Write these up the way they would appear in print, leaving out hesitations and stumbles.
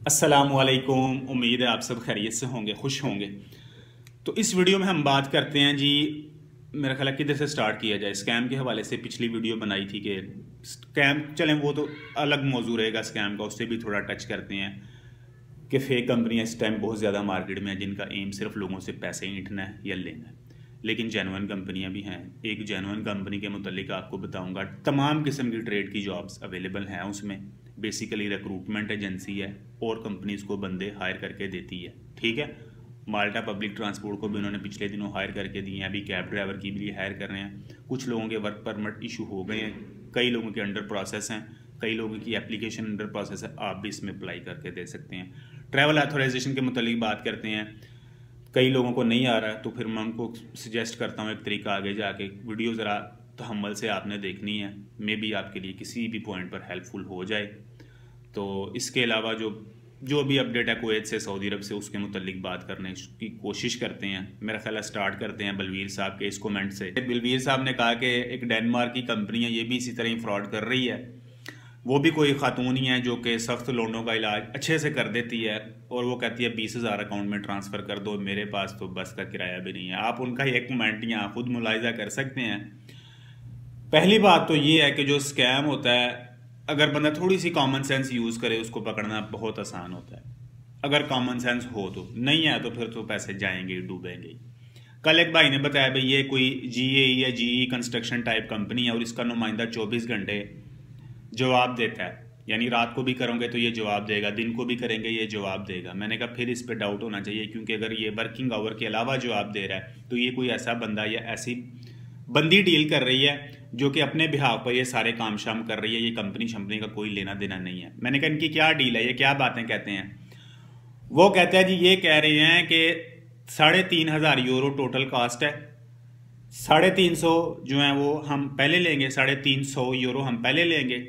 अस्सलामुअलैकुम। उम्मीद है आप सब खैरियत से होंगे, खुश होंगे। तो इस वीडियो में हम बात करते हैं जी, मेरा ख्याल है किधर से स्टार्ट किया जाए। स्कैम के हवाले से पिछली वीडियो बनाई थी कि स्कैम, चलें वो तो अलग मौजू रहेगा स्कैम का, उससे भी थोड़ा टच करते हैं कि फेक कंपनियां इस टाइम बहुत ज़्यादा मार्केट में हैं जिनका एम सिर्फ लोगों से पैसे ईंटना है या लेना है। लेकिन जेन्युइन कंपनियां भी हैं। एक जेन्युइन कंपनी के मुतालिक आपको बताऊंगा, तमाम किस्म की ट्रेड की जॉब्स अवेलेबल हैं उसमें। बेसिकली रिक्रूटमेंट एजेंसी है और कंपनीज को बंदे हायर करके देती है, ठीक है। माल्टा पब्लिक ट्रांसपोर्ट को भी उन्होंने पिछले दिनों हायर करके दिए हैं, अभी कैब ड्राइवर की भी हायर कर रहे हैं। कुछ लोगों के वर्क परमिट इशू हो गए हैं, कई लोगों के अंडर प्रोसेस हैं, कई लोगों की एप्लीकेशन अंडर प्रोसेस है, आप भी इसमें अप्लाई करके दे सकते हैं। ट्रैवल ऑथराइजेशन के मुतालिक बात करते हैं, कई लोगों को नहीं आ रहा है तो फिर मैं उनको सजेस्ट करता हूँ एक तरीका, आगे जाके वीडियो ज़रा तहम्मुल से आपने देखनी है, मे बी आपके लिए किसी भी पॉइंट पर हेल्पफुल हो जाए। तो इसके अलावा जो भी अपडेट है कुवैत से, सऊदी अरब से, उसके मुतालिक बात करने की कोशिश करते हैं। मेरा ख्याल है स्टार्ट करते हैं बलवीर साहब के इस कमेंट से। बलवीर साहब ने कहा कि एक डेनमार्क की कंपनी है, ये भी इसी तरह ही फ्रॉड कर रही है। वो भी कोई खातून ही है जो कि सख्त लोगों का इलाज अच्छे से कर देती है, और वो कहती है 20,000 अकाउंट में ट्रांसफ़र कर दो, मेरे पास तो बस का किराया भी नहीं है। आप उनका एक कमेंट यहाँ खुद मुलाहिजा कर सकते हैं। पहली बात तो ये है कि जो स्कैम होता है, अगर बंदा थोड़ी सी कॉमन सेंस यूज़ करे उसको पकड़ना बहुत आसान होता है। अगर कॉमन सेंस हो तो, नहीं है तो फिर तो पैसे जाएंगे, डूबेंगे। कल एक भाई ने बताया भाई ये कोई GAE या GE कंस्ट्रक्शन टाइप कंपनी है और इसका नुमाइंदा 24 घंटे जवाब देता है, यानी रात को भी करोगे तो ये जवाब देगा, दिन को भी करेंगे ये जवाब देगा। मैंने कहा फिर इस पे डाउट होना चाहिए, क्योंकि अगर ये वर्किंग आवर के अलावा जवाब दे रहा है तो ये कोई ऐसा बंदा या ऐसी बंदी डील कर रही है जो कि अपने बिहाव पर ये सारे काम शाम कर रही है। ये कंपनी शंपनी का कोई लेना देना नहीं है। मैंने कहा इनकी क्या डील है, ये क्या बातें कहते हैं। वो कहते हैं जी, ये कह रहे हैं कि 3,500 यूरो टोटल कास्ट है, 350 जो है वो हम पहले लेंगे, 350 यूरो हम पहले लेंगे,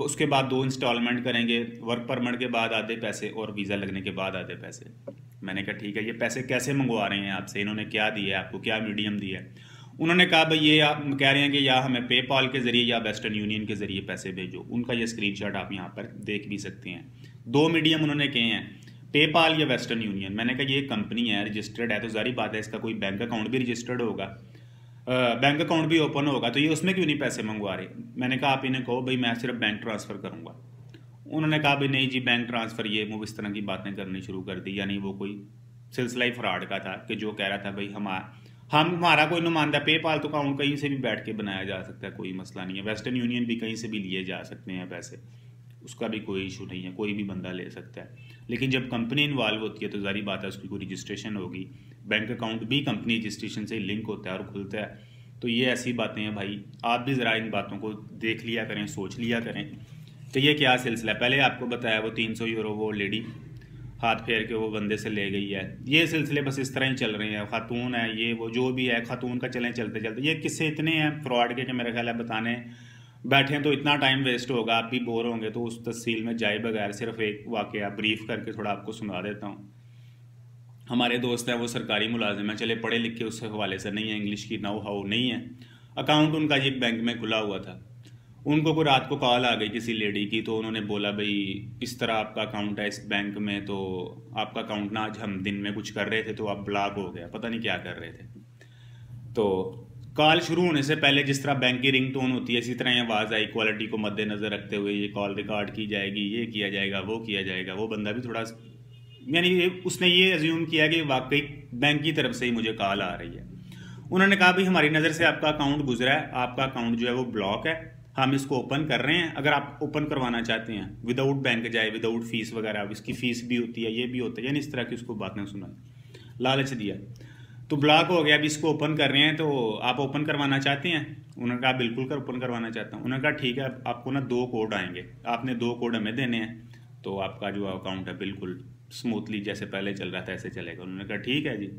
उसके बाद 2 इंस्टॉलमेंट करेंगे, वर्क परमिट के बाद आधे पैसे और वीज़ा लगने के बाद आधे पैसे। मैंने कहा ठीक है, ये पैसे कैसे मंगवा रहे हैं आपसे, इन्होंने क्या दिया है आपको, क्या मीडियम दिया है। उन्होंने कहा भाई ये आप कह रहे हैं कि या हमें पेपाल के ज़रिए या वेस्टर्न यूनियन के ज़रिए पैसे भेजो। उनका ये स्क्रीनशॉट आप यहाँ पर देख भी सकते हैं। 2 मीडियम उन्होंने कहे हैं, पेपाल या वेस्टर्न यूनियन। मैंने कहा ये कंपनी है, रजिस्टर्ड है, तो जारी बात है इसका कोई बैंक अकाउंट भी रजिस्टर्ड होगा, बैंक अकाउंट भी ओपन होगा, तो ये उसमें क्यों नहीं पैसे मंगवा रहे। मैंने कहा आप इन्हें कहो भाई मैं सिर्फ बैंक ट्रांसफ़र करूँगा। उन्होंने कहा भाई नहीं जी बैंक ट्रांसफ़र, ये वो इस तरह की बातें करनी शुरू कर दी। यानी वो कोई सिलसिला ही फ्रॉड का था कि जो कह रहा था भाई हमारा कोई नुमाइंदा पेपाल तो अकाउंट कहीं से भी बैठ के बनाया जा सकता है, कोई मसला नहीं है। वेस्टर्न यूनियन भी कहीं से भी लिए जा सकते हैं पैसे, उसका भी कोई इशू नहीं है, कोई भी बंदा ले सकता है। लेकिन जब कंपनी इन्वॉल्व होती है तो जारी बात है उसकी कोई रजिस्ट्रेशन होगी, बैंक अकाउंट भी कंपनी रजिस्ट्रेशन से लिंक होता है और खुलता है। तो ये ऐसी बातें हैं भाई, आप भी ज़रा इन बातों को देख लिया करें, सोच लिया करें कि ये क्या सिलसिला है। पहले आपको बताया वो 300 यूरो वो लेडी हाथ फेर के वो बंदे से ले गई है। ये सिलसिले बस इस तरह ही चल रहे हैं, खातून है ये वो जो भी है, खातून का चलें चलते चलते। ये किस्से इतने हैं फ्रॉड के कि मेरा ख्याल है बताने बैठे तो इतना टाइम वेस्ट होगा, आप भी बोर होंगे। तो उस तफसील में जाए बगैर सिर्फ एक वाकया ब्रीफ करके थोड़ा आपको सुना देता हूँ। हमारे दोस्त हैं वो सरकारी मुलाजिम है, चले पढ़े लिखे उस हवाले से नहीं है, इंग्लिश की नो हाउ नहीं है। अकाउंट उनका एक बैंक में खुला हुआ था। उनको कोई रात को कॉल आ गई किसी लेडी की, तो उन्होंने बोला भाई इस तरह आपका अकाउंट है इस बैंक में, तो आपका अकाउंट ना आज हम दिन में कुछ कर रहे थे तो आप ब्लॉक हो गया, पता नहीं क्या कर रहे थे। तो कॉल शुरू होने से पहले जिस तरह बैंक की रिंग टोन होती है इसी तरह आवाज़ आई, क्वालिटी को मद्देनज़र रखते हुए ये कॉल रिकॉर्ड की जाएगी, ये किया जाएगा, वो किया जाएगा। वो बंदा भी थोड़ा, यानी उसने ये अज्यूम किया कि वाकई बैंक की तरफ से ही मुझे कॉल आ रही है। उन्होंने कहा भाई हमारी नज़र से आपका अकाउंट गुजरा है, आपका अकाउंट जो है वो ब्लॉक है, हम इसको ओपन कर रहे हैं। अगर आप ओपन करवाना चाहते हैं विदाउट बैंक जाए, विदाउट फीस वगैरह, इसकी फ़ीस भी होती है, ये भी होता है, यानी इस तरह की उसको बातें सुनाई, लालच दिया। तो ब्लॉक हो गया, अभी इसको ओपन कर रहे हैं, तो आप ओपन करवाना चाहते हैं। उन्होंने कहा बिल्कुल कर ओपन करवाना चाहता हूँ। उन्होंने कहा ठीक है, आपको ना 2 कोड आएंगे, आपने 2 कोड हमें देने हैं, तो आपका जो अकाउंट है बिल्कुल स्मूथली जैसे पहले चल रहा था ऐसे चलेगा। उन्होंने कहा ठीक है जी,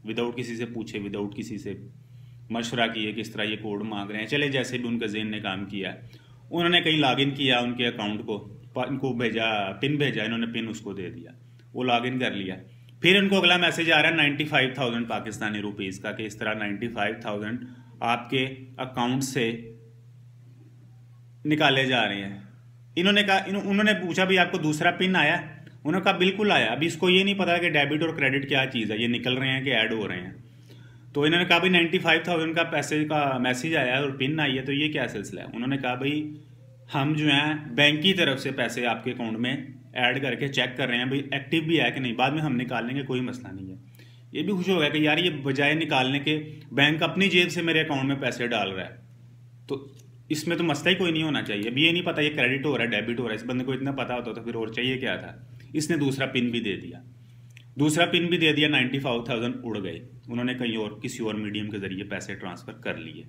विदाउट किसी से पूछे, विदाउट किसी से मशवरा किए किस तरह ये कोड मांग रहे हैं, चले जैसे भी उनके ज़हन ने काम किया। उन्होंने कहीं लॉगिन किया उनके अकाउंट को, इनको भेजा, पिन भेजा, इन्होंने पिन उसको दे दिया, वो लॉगिन कर लिया। फिर इनको अगला मैसेज आ रहा है 95,000 पाकिस्तानी रुपीज़ का, कि इस तरह 95,000 आपके अकाउंट से निकाले जा रहे हैं। इन्होंने कहा, उन्होंने पूछा भी आपको दूसरा पिन आया, उन्होंने कहा बिल्कुल आया। अभी इसको ये नहीं पता कि डेबिट और क्रेडिट क्या चीज़ है, ये निकल रहे हैं कि ऐड हो रहे हैं। तो इन्होंने कहा भाई 95,000 का पैसे का मैसेज आया है और पिन आई है, तो ये क्या सिलसिला है। उन्होंने कहा भाई हम जो है बैंक की तरफ से पैसे आपके अकाउंट में ऐड करके चेक कर रहे हैं भाई एक्टिव भी है कि नहीं, बाद में हम निकाल लेंगे, कोई मसला नहीं है। ये भी खुश हो गया कि यार ये बजाय निकालने के बैंक अपनी जेब से मेरे अकाउंट में पैसे डाल रहा है, तो इसमें तो मसला ही कोई नहीं होना चाहिए। अभी ये नहीं पता ये क्रेडिट हो रहा है डेबिट हो रहा है, इस बंदे को इतना पता होता तो फिर और चाहिए क्या था। इसने दूसरा पिन भी दे दिया, 95,000 उड़ गए। उन्होंने कहीं और किसी और मीडियम के जरिए पैसे ट्रांसफर कर लिए,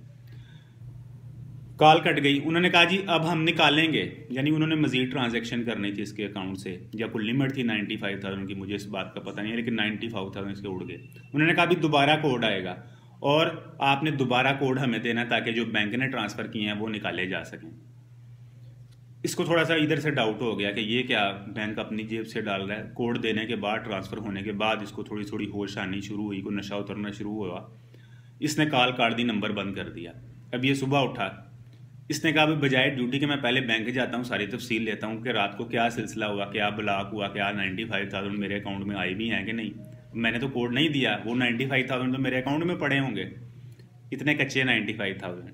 कॉल कट गई। उन्होंने कहा जी अब हम निकालेंगे, यानी उन्होंने मजीद ट्रांजैक्शन करनी थी इसके अकाउंट से, या कोई लिमिट थी 95,000 की, मुझे इस बात का पता नहीं है, लेकिन 95,000 इसके उड़ गए। उन्होंने कहा अभी दोबारा कोड आएगा और आपने दोबारा कोड हमें देना ताकि जो बैंक ने ट्रांसफ़र किए हैं वो निकाले जा सकें। इसको थोड़ा सा इधर से डाउट हो गया कि ये क्या बैंक अपनी जेब से डाल रहा है। कोड देने के बाद, ट्रांसफ़र होने के बाद इसको थोड़ी थोड़ी होश आनी शुरू हुई, कोई नशा उतरना शुरू हुआ। इसने कॉल काट दी, नंबर बंद कर दिया। अब ये सुबह उठा, इसने कहा बजाय ड्यूटी के मैं पहले बैंक जाता हूँ, सारी तफसील लेता हूँ कि रात को क्या सिलसिला हुआ, क्या ब्लॉक हुआ, क्या 95,000 मेरे अकाउंट में आए भी हैं कि नहीं। मैंने तो कोड नहीं दिया, वो 95,000 तो मेरे अकाउंट में पड़े होंगे, इतने कच्चे 95,000।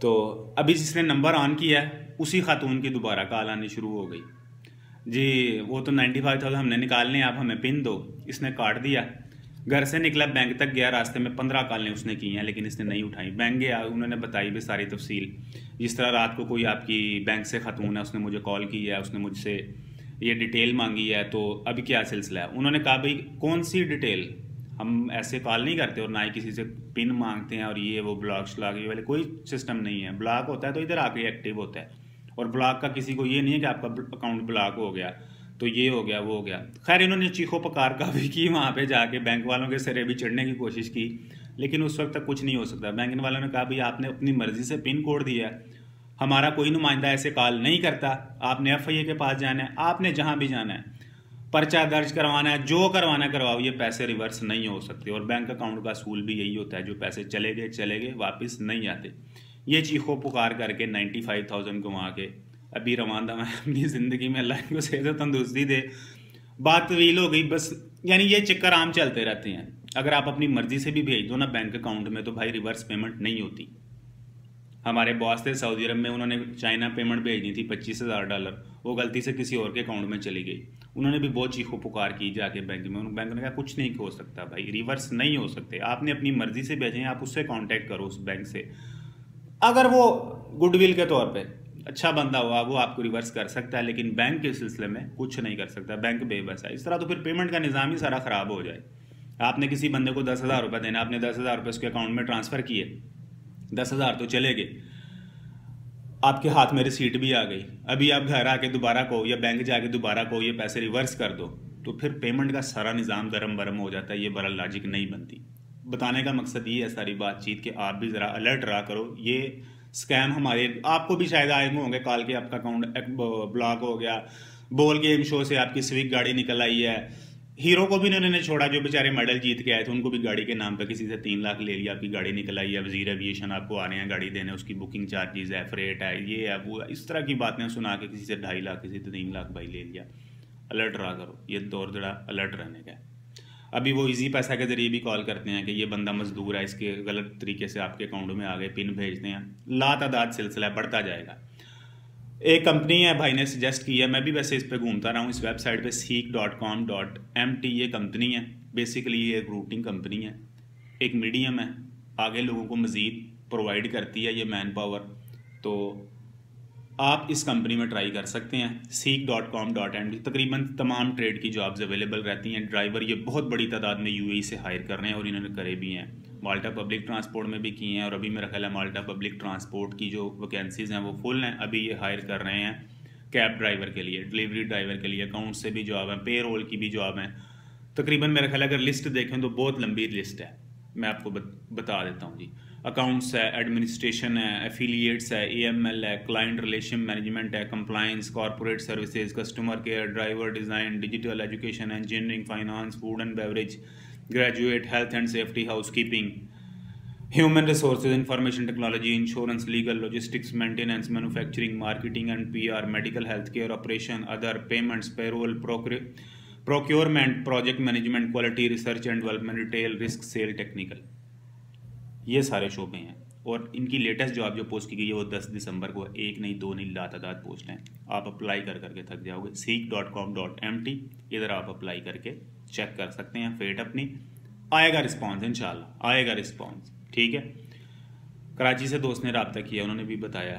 तो अभी जिसने नंबर ऑन किया उसी खातून की दोबारा कॉल आनी शुरू हो गई, जी वो तो 95,000 हमने निकालने, आप हमें पिन दो। इसने काट दिया, घर से निकला, बैंक तक गया, रास्ते में 15 कॉलें उसने की हैं लेकिन इसने नहीं उठाई। बैंक गया, उन्होंने बताई भी सारी तफसील, जिस तरह रात को कोई आपकी बैंक से खातून है उसने मुझे कॉल की है, उसने मुझसे ये डिटेल मांगी है, तो अभी क्या सिलसिला है। उन्होंने कहा भाई कौन सी डिटेल, हम ऐसे कॉल नहीं करते और ना ही किसी से पिन मांगते हैं और ये वो ब्लॉक श्लॉक ये वाले कोई सिस्टम नहीं है। ब्लॉक होता है तो इधर आके एक्टिव होता है, और ब्लॉक का किसी को ये नहीं है कि आपका अकाउंट ब्लॉक हो गया तो ये हो गया वो हो गया। खैर इन्होंने चीखो पकार का भी की, वहाँ पे जाके बैंक वालों के सिरे भी चढ़ने की कोशिश की, लेकिन उस वक्त तक कुछ नहीं हो सकता। बैंक वालों ने कहा भाई आपने अपनी मर्जी से पिन कोड दिया है, हमारा कोई नुमाइंदा ऐसे कॉल नहीं करता, आपने FIA के पास जाना है, आपने जहाँ भी जाना है, पर्चा दर्ज करवाना है, जो करवाना करवाओ, ये पैसे रिवर्स नहीं हो सकते। और बैंक अकाउंट का असूल भी यही होता है, जो पैसे चले गए वापस नहीं आते। ये चीखो पुकार करके 95,000 गंवा के अभी रवाना मैं अपनी ज़िंदगी में, अल्लाह को सेहत तंदुरुस्ती दे। बात तवील हो गई बस, यानी ये चक्कर आम चलते रहते हैं। अगर आप अपनी मर्जी से भी भेज दो ना बैंक अकाउंट में तो भाई रिवर्स पेमेंट नहीं होती। हमारे बॉस थे सऊदी अरब में, उन्होंने चाइना पेमेंट भेजनी थी $25,000, वो गलती से किसी और के अकाउंट में चली गई। उन्होंने भी बहुत चीखो पुकार की जाके बैंक में, बैंक ने कहा कुछ नहीं हो सकता भाई, रिवर्स नहीं हो सकते, आपने अपनी मर्जी से भेजें, आप उससे कांटेक्ट करो उस बैंक से। अगर वो गुडविल के तौर पे अच्छा बंदा हुआ वो आपको रिवर्स कर सकता है, लेकिन बैंक के सिलसिले में कुछ नहीं कर सकता, बैंक बेबस है। इस तरह तो फिर पेमेंट का निज़ाम ही सारा ख़राब हो जाए। आपने किसी बंदे को 10,000 रुपये देना, आपने 10,000 रुपये उसके अकाउंट में ट्रांसफ़र किए, 10,000 तो चले गए, आपके हाथ में रिसीट भी आ गई, अभी आप घर आके दोबारा को या बैंक जाके दोबारा को ये पैसे रिवर्स कर दो, तो फिर पेमेंट का सारा निज़ाम दरम बरम हो जाता है। ये बड़ा लॉजिक नहीं बनती। बताने का मकसद ये है सारी बातचीत कि आप भी ज़रा अलर्ट रहा करो। ये स्कैम हमारे आपको भी शायद आए होंगे कॉल के, आपका अकाउंट ब्लॉक हो गया, बोल गेम शो से आपकी स्विग गाड़ी निकल आई है। हीरो को भी इन्होंने छोड़ा, जो बेचारे मेडल जीत के आए थे, उनको भी गाड़ी के नाम पे किसी से 3 लाख ले लिया, आपकी गाड़ी निकल आई है, वजीर एविएशन आपको आ रहे हैं गाड़ी देने, उसकी बुकिंग चार्जेस है, फ्रेट है, ये है वो है, इस तरह की बातें सुना के किसी से 2.5 लाख किसी से 3 लाख भाई ले लिया। अलर्ट रहा करो, ये दौर जरा अलर्ट रहने का है। अभी वो इजी पैसा के ज़रिए भी कॉल करते हैं कि ये बंदा मजदूर है, इसके गलत तरीके से आपके अकाउंट में आ गए, पिन भेजते हैं, लातादाद सिलसिला बढ़ता जाएगा। एक कंपनी है, भाई ने सजेस्ट की है, मैं भी वैसे इस पे घूमता रहा हूँ, इस वेबसाइट पे seek.com.mt ये कंपनी है। बेसिकली ये एक रूटिंग कंपनी है, एक मीडियम है, आगे लोगों को मज़ीद प्रोवाइड करती है ये मैन पावर। तो आप इस कंपनी में ट्राई कर सकते हैं, seek.com.mt। तकरीबन तमाम ट्रेड की जॉब्स अवेलेबल रहती हैं। ड्राइवर ये बहुत बड़ी तादाद में UAE से हायर कर रहे हैं और इन्होंने करे भी हैं। माल्टा पब्लिक ट्रांसपोर्ट में भी किए हैं और अभी मेरा ख्याल है माल्टा पब्लिक ट्रांसपोर्ट की जो वैकेंसीज़ हैं वो फुल हैं। अभी ये हायर कर रहे हैं कैब ड्राइवर के लिए, डिलीवरी ड्राइवर के लिए, अकाउंट से भी जॉब है, पे रोल की भी जॉब है। तकरीबन मेरा ख्याल अगर लिस्ट देखें तो बहुत लंबी लिस्ट है, मैं आपको बता देता हूँ जी। अकाउंट्स है, एडमिनिस्ट्रेशन है, एफिलिएट्स है, AML है, क्लाइंट रिलेशन मैनेजमेंट है, compliance, corporate services, customer care, driver design, digital education, engineering, finance, food and beverage, graduate, health and safety, house keeping, human resources, information technology, insurance, legal, logistics, maintenance, manufacturing, marketing and PR, medical, health care, operation, other, payments, payroll, procurement, project management, quality, research and development, retail, risk, sale, technical, ये सारे शोबे हैं। और इनकी latest job जो post की गई है वो 10 दिसंबर को, एक नहीं दो नहीं लातादार पोस्ट हैं। आप अप्लाई कर करके थक जाओगे। seek.com.mt, इधर आप अप्लाई करके चेक कर सकते हैं फेट अपनी। आएगा रिस्पॉन्स, इंशाल्लाह आएगा रिस्पॉन्स, ठीक है। कराची से दोस्त ने रब्ता किया, उन्होंने भी बताया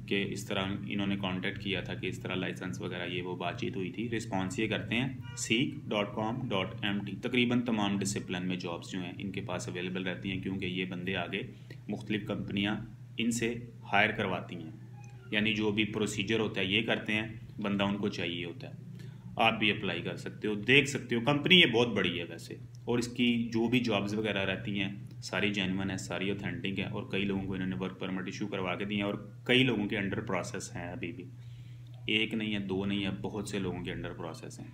कि इस तरह इन्होंने कांटेक्ट किया था कि इस तरह लाइसेंस वगैरह ये वो बातचीत हुई थी। रिस्पॉन्स ये करते हैं seek.com.mt। तकरीबन तमाम डिसिप्लिन में जॉब्स जो हैं इनके पास अवेलेबल रहती हैं, क्योंकि ये बंदे आगे मुख्तलिफ कंपनियां इनसे हायर करवाती हैं, यानी जो भी प्रोसीजर होता है ये करते हैं, बंदा उनको चाहिए होता है। आप भी अप्लाई कर सकते हो, देख सकते हो। कंपनी ये बहुत बड़ी है वैसे, और इसकी जो भी जॉब्स वगैरह रहती हैं सारी जेन्युइन है, सारी ऑथेंटिक है, और कई लोगों को इन्होंने वर्क परमिट इशू करवा के दिए हैं, और कई लोगों के अंडर प्रोसेस हैं अभी भी। एक नहीं है, दो नहीं है, बहुत से लोगों के अंडर प्रोसेस हैं।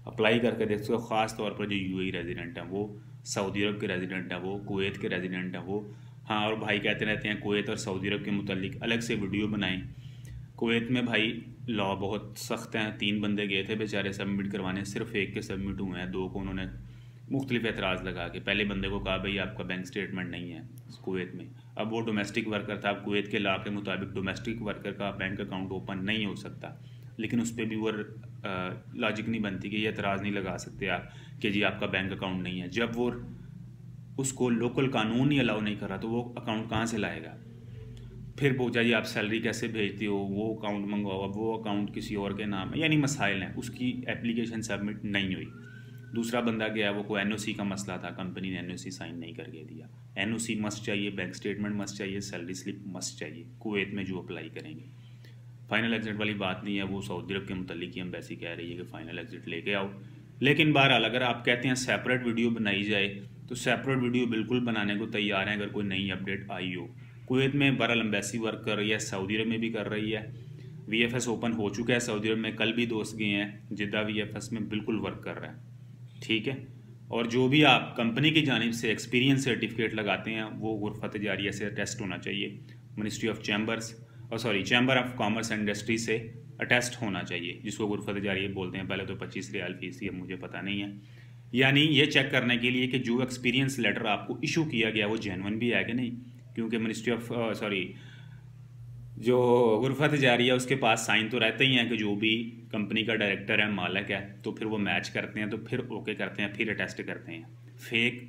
अप्लाई करके देख सकते हो। ख़ास तौर पर जो यूएई रेजिडेंट हैं, वो सऊदी अरब के रेजिडेंट हैं, वो कुवैत के रेजिडेंट हैं, वो हाँ। और भाई कहते रहते हैं कुवैत और सऊदी अरब के मुतालिक अलग से वीडियो बनाएं। कुवैत में भाई लॉ बहुत सख्त हैं। 3 बंदे गए थे बेचारे सबमिट करवाने, सिर्फ एक के सबमिट हुए हैं, 2 को उन्होंने मुख्तलिफ एतराज़ लगा के पहले बंदे को कहा भाई आपका बैंक स्टेटमेंट नहीं है कुवैत में। अब वो डोमेस्टिक वर्कर था, अब कुवैत के लॉ के मुताबिक डोमेस्टिक वर्कर का बैंक अकाउंट ओपन नहीं हो सकता, लेकिन उस पर भी वो लॉजिक नहीं बनती कि ये एतराज़ नहीं लगा सकते आप कि जी आपका बैंक अकाउंट नहीं है। जब वो उसको लोकल कानून ही अलाउ नहीं कर रहा तो वो अकाउंट कहाँ से लाएगा। फिर पूछा जी आप सैलरी कैसे भेजते हो, वो अकाउंट मंगवाओ, अब वो अकाउंट किसी और के नाम है, यानी मसाइल हैं। उसकी एप्लीकेशन सबमिट नहीं हुई। दूसरा बंदा गया, वो कोई एनओसी का मसला था, कंपनी ने एनओसी साइन नहीं करके दिया। एनओसी मस्ट चाहिए, बैंक स्टेटमेंट मस्ट चाहिए, सैलरी स्लिप मस्ट चाहिए कुवैत में जो अप्लाई करेंगे। फाइनल एग्जिट वाली बात नहीं है, वो सऊदी अरब के मुतालिक ही एम्बेसी कह रही है कि फ़ाइनल एग्जिट लेके आओ। लेकिन बहरहाल अगर आप कहते हैं सेपरेट वीडियो बनाई जाए तो सेपरेट वीडियो बिल्कुल बनाने को तैयार हैं अगर कोई नई अपडेट आई हो। कुवैत में बहरहाल एम्बेसी वर्क कर रही है, सऊदी अरब में भी कर रही है। वीएफएस ओपन हो चुका है सऊदी अरब में, कल भी दोस्त गए हैं जिद्दा, वीएफएस में बिल्कुल वर्क कर रहा है, ठीक है। और जो भी आप कंपनी की जानिब से एक्सपीरियंस सर्टिफिकेट लगाते हैं वो गुरफ़ा तजारिया से अटेस्ट होना चाहिए, ministry of chamber of commerce and industry से अटेस्ट होना चाहिए, जिसको गुरफ़ा तजारिया बोलते हैं। पहले तो 25 रियाल फीस थी, अब मुझे पता नहीं है। यानी ये चेक करने के लिए कि जो एक्सपीरियंस लेटर आपको इशू किया गया वो जेन्युइन भी है कि नहीं, क्योंकि मिनिस्ट्री ऑफ जो गुरफ़ा तजारिया उसके पास साइन तो रहते ही हैं कि जो भी कंपनी का डायरेक्टर है, मालिक है, तो फिर वो मैच करते हैं, तो फिर ओके करते हैं, फिर अटेस्ट करते हैं। फेक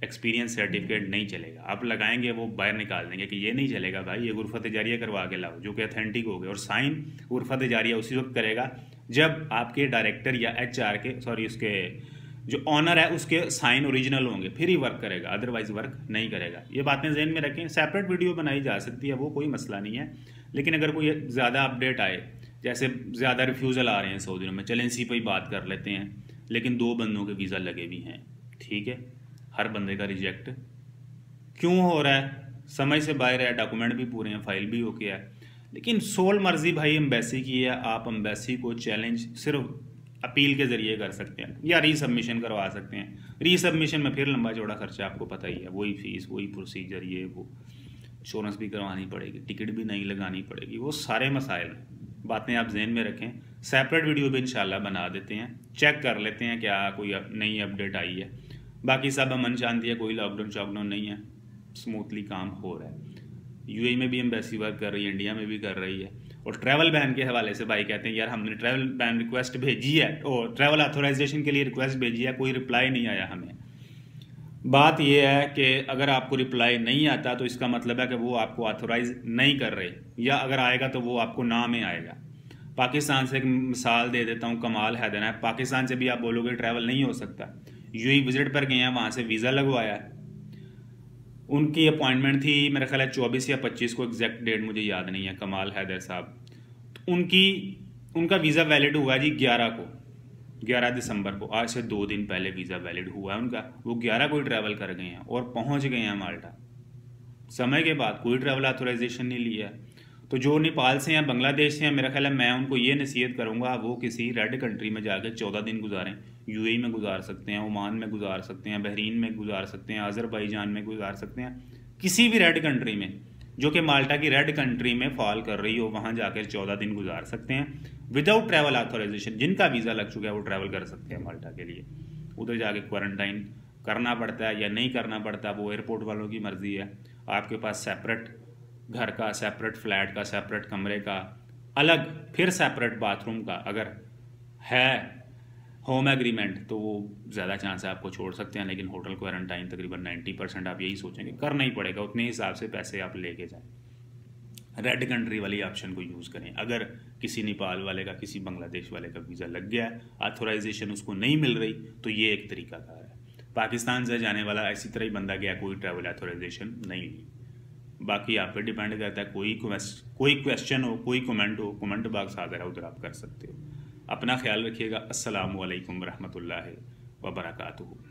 एक्सपीरियंस सर्टिफिकेट नहीं चलेगा। आप लगाएंगे वो बाहर निकाल देंगे कि ये नहीं चलेगा भाई, ये गुरफ़ा तजारिया करवा के लाओ जो कि अथेंटिक हो गए। और साइन गुरफ़ा तजारिया उसी वक्त करेगा जब आपके डायरेक्टर या एचआर के उसके जो ऑनर है उसके साइन ओरिजिनल होंगे, फिर ही वर्क करेगा, अदरवाइज वर्क नहीं करेगा। ये बातें जहन में रखें। सेपरेट वीडियो बनाई जा सकती है, वो कोई मसला नहीं है। लेकिन अगर कोई ज़्यादा अपडेट आए, जैसे ज़्यादा रिफ्यूज़ल आ रहे हैं सऊदी में, चलें इसी पर ही बात कर लेते हैं। लेकिन 2 बंदों के वीज़ा लगे भी हैं, ठीक है। हर बंदे का रिजेक्ट क्यों हो रहा है, समझ से बाहर है। डॉक्यूमेंट भी पूरे हैं, फाइल भी ओके है, लेकिन सोल मर्जी भाई एम्बेसी की है। आप एम्बेसी को चैलेंज सिर्फ अपील के ज़रिए कर सकते हैं या रीसबमिशन करवा सकते हैं। रीसबमिशन में फिर लंबा चौड़ा खर्चा आपको पता ही है, वही फीस, वही प्रोसीजर, ये वो, इंश्योरेंस भी करवानी पड़ेगी, टिकट भी नहीं लगानी पड़ेगी, वो सारे मसाइल बातें आप जहन में रखें। सेपरेट वीडियो भी इंशाल्लाह बना देते हैं, चेक कर लेते हैं क्या कोई नई अपडेट आई है। बाकी सब अमन शांति है, कोई लॉकडाउन शॉकडाउन नहीं है, स्मूथली काम हो रहा है। यूएई में भी एम्बेसी वर्क कर रही है, इंडिया में भी कर रही है। और ट्रैवल बैन के हवाले से भाई कहते हैं यार हमने ट्रैवल बैन रिक्वेस्ट भेजी है और ट्रैवल ऑथोराइजेशन के लिए रिक्वेस्ट भेजी है, कोई रिप्लाई नहीं आया हमें। बात यह है कि अगर आपको रिप्लाई नहीं आता तो इसका मतलब है कि वो आपको ऑथोराइज नहीं कर रहे, या अगर आएगा तो वो आपको ना में आएगा। पाकिस्तान से एक मिसाल दे देता हूँ, कमाल हैदर है, पाकिस्तान से भी आप बोलोगे ट्रैवल नहीं हो सकता। यूएई विजिट पर गए हैं, वहाँ से वीज़ा लगवाया है, उनकी अपॉइंटमेंट थी मेरा ख्याल है 24 या 25 को, एग्जैक्ट डेट मुझे याद नहीं है, कमाल हैदर साहब। तो उनका वीज़ा वैलिड हुआ जी 11 दिसंबर को, आज से 2 दिन पहले वीज़ा वैलिड हुआ है उनका। वो 11 को ही ट्रैवल कर गए हैं और पहुंच गए हैं माल्टा। समय के बाद कोई ट्रैवल ऑथोराइजेशन नहीं लिया। तो जो नेपाल से हैं, बांग्लादेश से हैं, मेरा ख्याल है मैं उनको ये नसीहत करूँगा वो किसी रेड कंट्री में जाकर 14 दिन गुजारें। यूएई में गुजार सकते हैं, ओमान में गुजार सकते हैं, बहरीन में गुजार सकते हैं, अज़रबैजान में गुजार सकते हैं, किसी भी रेड कंट्री में, जो कि माल्टा की रेड कंट्री में फॉल कर रही हो, वहाँ जाकर 14 दिन गुजार सकते हैं विदाउट ट्रैवल ऑथोराइजेशन। जिनका वीज़ा लग चुका है वो ट्रैवल कर सकते हैं माल्टा के लिए। उधर जाके क्वारंटाइन करना पड़ता है या नहीं करना पड़ता, वो एयरपोर्ट वालों की मर्ज़ी है। आपके पास सेपरेट घर का, सेपरेट फ्लैट का, सेपरेट कमरे का, अलग फिर सेपरेट बाथरूम का अगर है होम एग्रीमेंट, तो वो ज़्यादा चांस है आपको छोड़ सकते हैं। लेकिन होटल क्वारंटाइन तकरीबन 90% आप यही सोचेंगे करना ही पड़ेगा, उतने हिसाब से पैसे आप लेके जाएं। रेड कंट्री वाली ऑप्शन को यूज़ करें। अगर किसी नेपाल वाले का, किसी बांग्लादेश वाले का वीज़ा लग गया, ऑथोराइजेशन उसको नहीं मिल रही, तो ये एक तरीकाकार है। पाकिस्तान से जाने वाला इसी तरह ही बंदा गया, कोई ट्रैवल ऑथोराइजेशन नहीं ली। बाकी आप पे डिपेंड करता है। कोई क्वेश्चन हो, कोई कमेंट हो, कमेंट बॉक्स हाजिर है, उधर आप कर सकते हो। अपना ख्याल रखिएगा। अस्सलामु अलैकुम रहमतुल्लाहि व बरकातुहू।